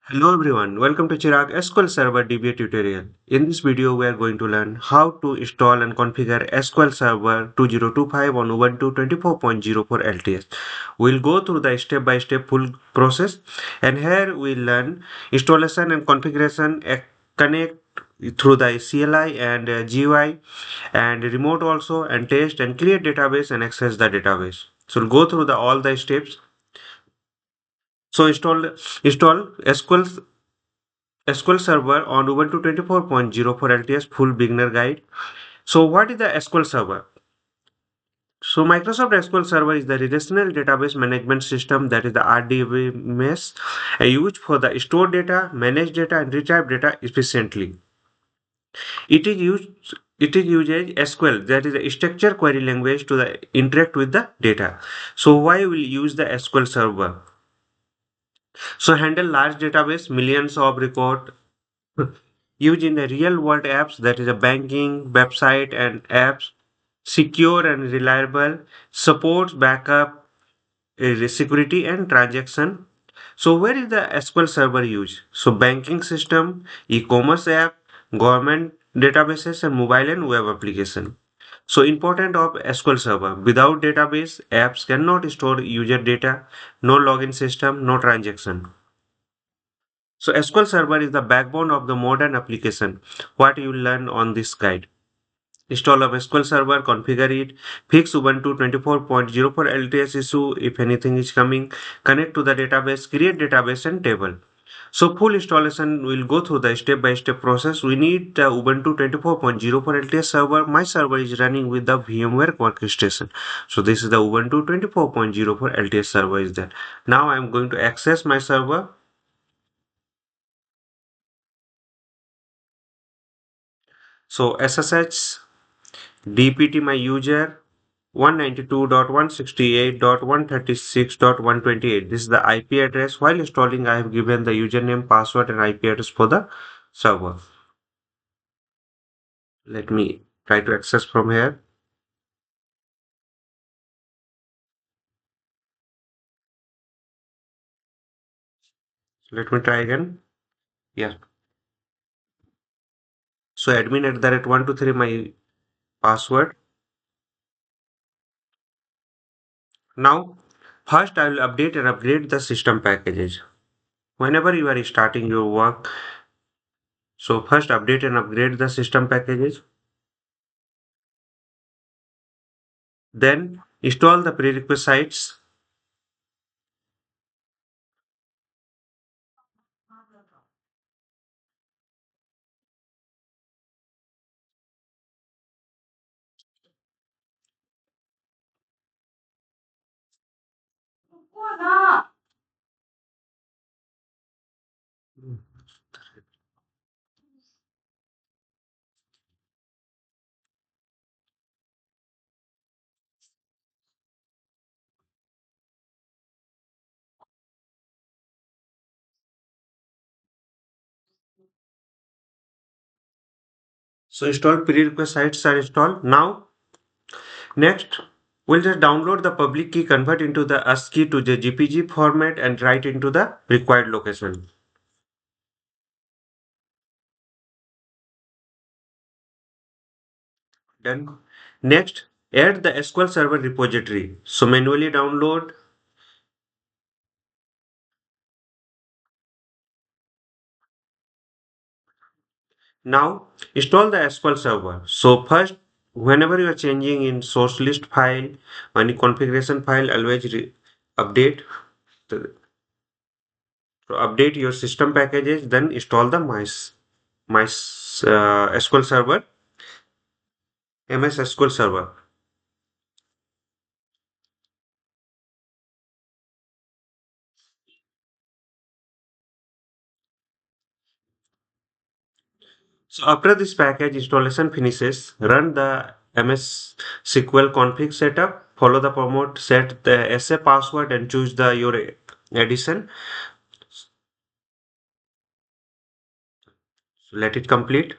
Hello everyone, welcome to Chirag SQL Server DBA tutorial. In this video, we are going to learn how to install and configure SQL Server 2025 on Ubuntu 24.04 LTS. We'll go through the step-by-step full process, and here we'll learn installation and configuration, connect through the CLI and GUI, and remote also, and test and create database and access the database. So we'll go through all the steps. So install SQL Server on Ubuntu 24.04 LTS full beginner guide. So what is the SQL Server? So Microsoft SQL Server is the relational database management system, that is the RDBMS, used for the store data, manage data and retrieve data efficiently. It is used it is uses SQL, that is a structured query language, to interact with the data. So why will use the SQL Server? So handle large database, millions of record used in the real world apps, that is a banking, website and apps, secure and reliable, supports backup, security and transaction. So where is the SQL Server used? So banking system, e-commerce app, government databases and mobile and web application. So important of SQL Server: without database, apps cannot store user data, no login system, no transaction. So SQL Server is the backbone of the modern application. What you learn on this guide: install of SQL Server, configure it, fix Ubuntu 24.04 LTS issue if anything is coming, connect to the database, create database and table. So full installation will go through the step-by-step process. We need the Ubuntu 24.04 LTS server. My server is running with the VMware workstation. So this is the Ubuntu 24.04 LTS server is there. Now I am going to access my server. So SSH DPT my user 192.168.136.128. This is the IP address. While installing, I have given the username, password, and IP address for the server. Let me try to access from here. Let me try again. Yeah. So admin at the rate 123 my password. Now, first I will update and upgrade the system packages. Whenever you are starting your work, so first update and upgrade the system packages. Then install the prerequisites. So install prerequisites are installed. Now, next, we'll just download the public key, convert into the ASCII to the GPG format and write into the required location. Done. Next, add the SQL Server repository. So manually download. Now, install the SQL Server. So first, whenever you are changing in source list file, any configuration file, always update the, to update your system packages. Then install the SQL Server, MSSQL Server. So after this package installation finishes, run the MS SQL config setup, follow the promote, set the SA password and choose your edition. So let it complete.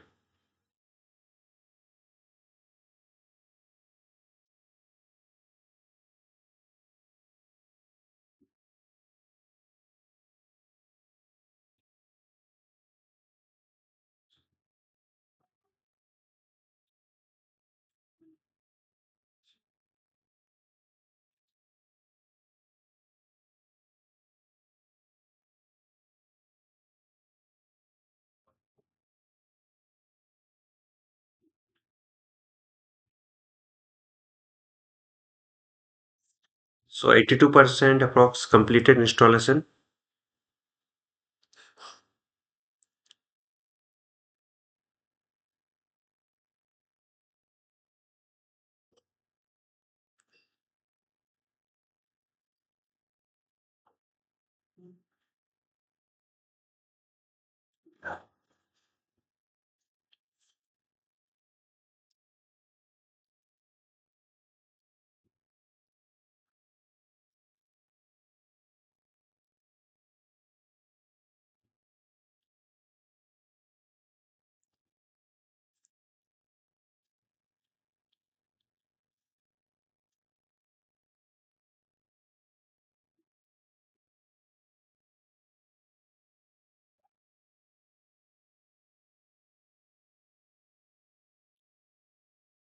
So 82% approx completed installation.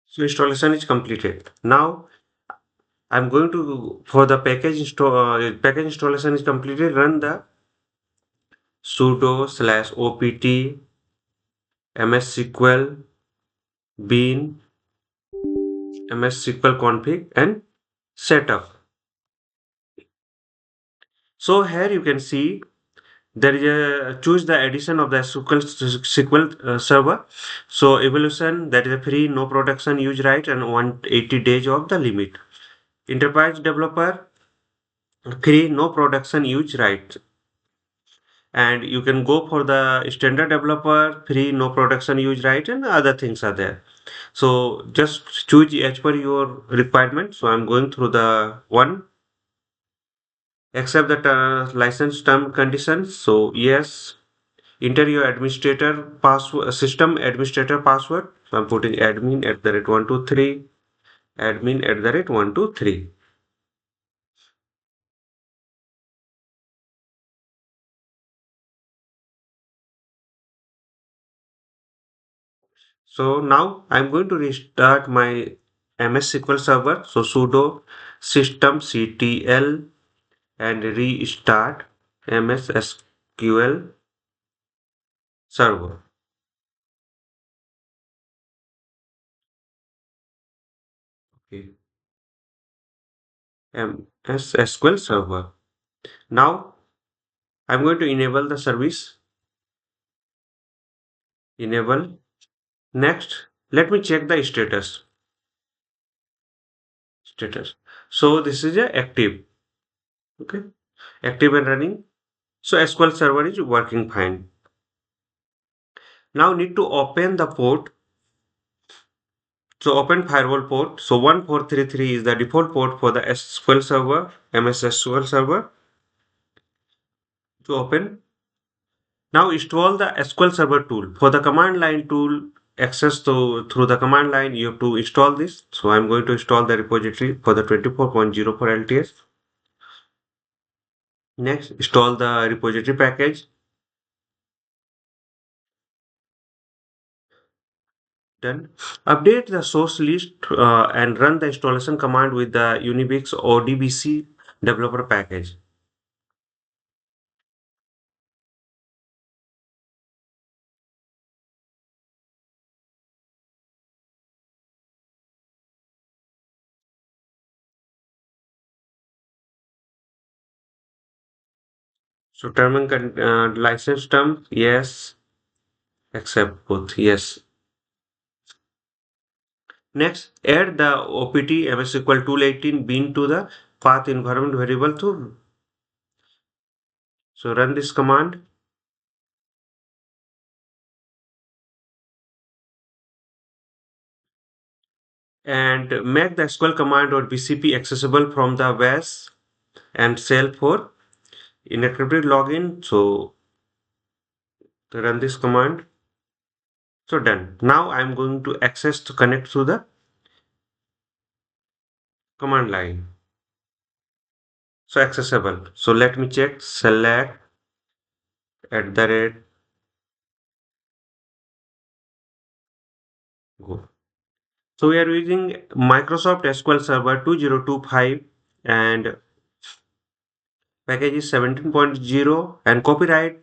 So installation is completed. Now I'm going to, for the package installation is completed, run the sudo slash opt msql bin msql config and setup. So here you can see there is a choose the edition of the SQL server. So evolution, that is a free, no production use right, and 180 days of the limit. Enterprise developer, free, no production use right. And you can go for the standard developer, free, no production use right, and other things are there. So just choose as per your requirement. So I'm going through the one, accept the license term conditions. So yes, enter your administrator password, system administrator password. So I'm putting admin at the rate 123, admin at the rate 123. So now I'm going to restart my MS SQL Server. So sudo systemctl and restart MS SQL Server. Okay. MS SQL Server. Now I'm going to enable the service. Enable. Next, let me check the status. So this is a active. Okay. Active and running. So SQL Server is working fine. Now need to open the port. So open firewall port. So 1433 is the default port for the SQL Server, MS SQL Server. To open. Now install the SQL Server tool. For the command line tool access to through the command line, you have to install this. So I'm going to install the repository for the 24.04 LTS. Next, install the repository package. Done. Update the source list and run the installation command with the Unix or DBC developer package. So term and license term, yes, accept both, yes. Next, add the opt MSSQL tool 18 bin to the path environment variable to. So run this command. And make the SQL command or BCP accessible from the WAS and shell for encrypted login. So run this command. So done. Now I'm going to access to connect to the command line. So accessible. So let me check. Select at the rate. Go. So we are using Microsoft SQL Server 2025 and package is 17.0 and copyright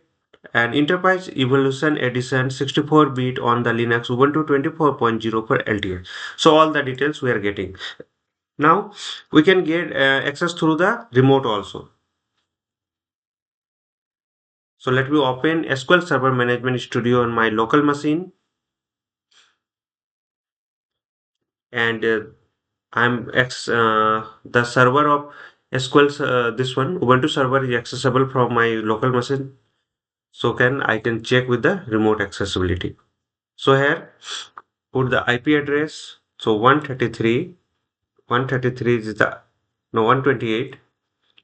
and Enterprise Evolution Edition 64-bit on the Linux Ubuntu 24.04 LTS. So all the details we are getting. Now we can get access through the remote also. So let me open SQL Server Management Studio on my local machine, and the server of SQL, this one Ubuntu server is accessible from my local machine. So I can check with the remote accessibility. So here put the IP address. So 133 is the, no, 128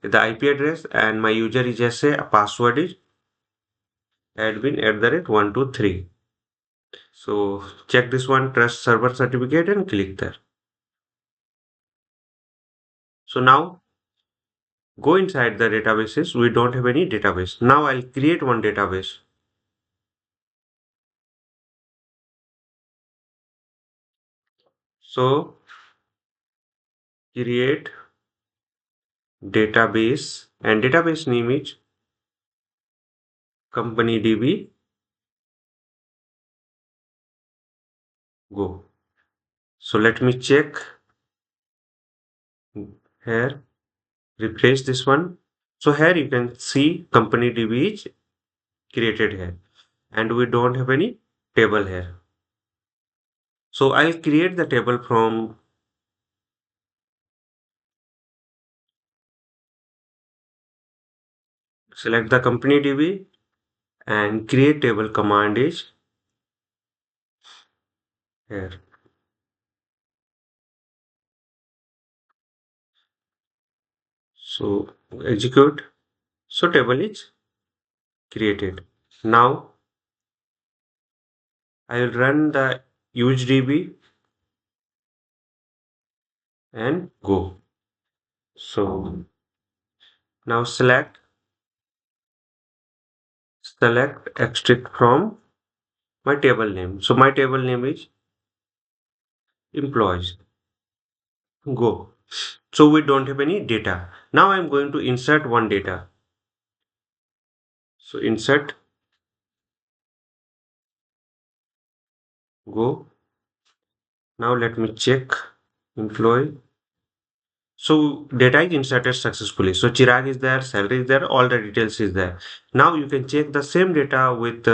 is the IP address, and my user is just say a password is admin@123. So check this one, trust server certificate, and click there. So now go inside the databases. We don't have any database. Now I'll create one database. So create database, and database name is company DB. Go. So let me check here, refresh this one. So here you can see company DB is created here, and we don't have any table here. So I'll create the table from, select the company DB, and create table command is here. So execute. So table is created. Now I will run the UseDB and go. So now select extract from my table name. So my table name is employees. Go. So we don't have any data. Now I'm going to insert one data. So insert, go. Now let me check employee. So data is inserted successfully. So Chirag is there, salary is there, all the details is there. Now you can check the same data with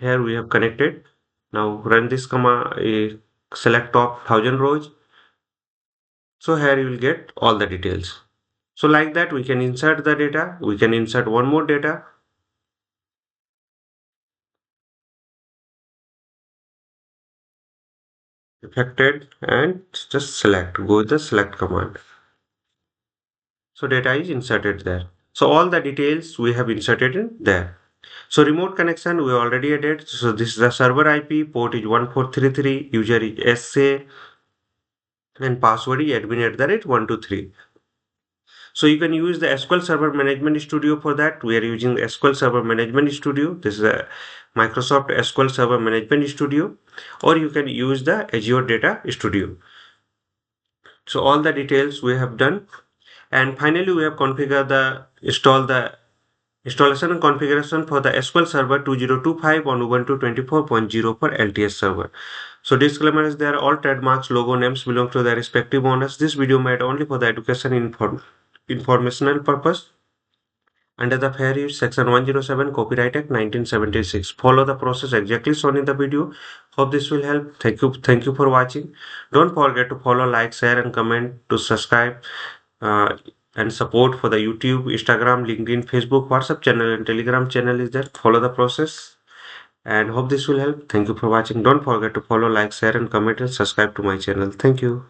here we have connected. Now run this command, select top 1000 rows. So here you will get all the details. So like that we can insert the data. We can insert one more data. Affected, and just select, go with the select command. So data is inserted there. So all the details we have inserted in there. So remote connection we already added. So this is the server IP, port is 1433, user is SA, and password is admin@123. So you can use the SQL Server Management Studio for that. We are using SQL Server Management Studio. This is a Microsoft SQL Server Management Studio, or you can use the Azure Data Studio. So all the details we have done, and finally we have configured the installation and configuration for the SQL Server 2025 on Ubuntu 24.04 LTS server. So disclaimer is there, all trademarks, logo names belong to their respective owners. This video made only for the education informational purpose under the Fair Use Section 107 Copyright Act 1976. Follow the process exactly shown in the video. Hope this will help. Thank you for watching. Don't forget to follow, like, share, and comment, to subscribe and support for the YouTube, Instagram, LinkedIn, Facebook, WhatsApp channel, and Telegram channel is there. Follow the process and hope this will help. Thank you for watching. Don't forget to follow, like, share, and comment, and subscribe to my channel. Thank you.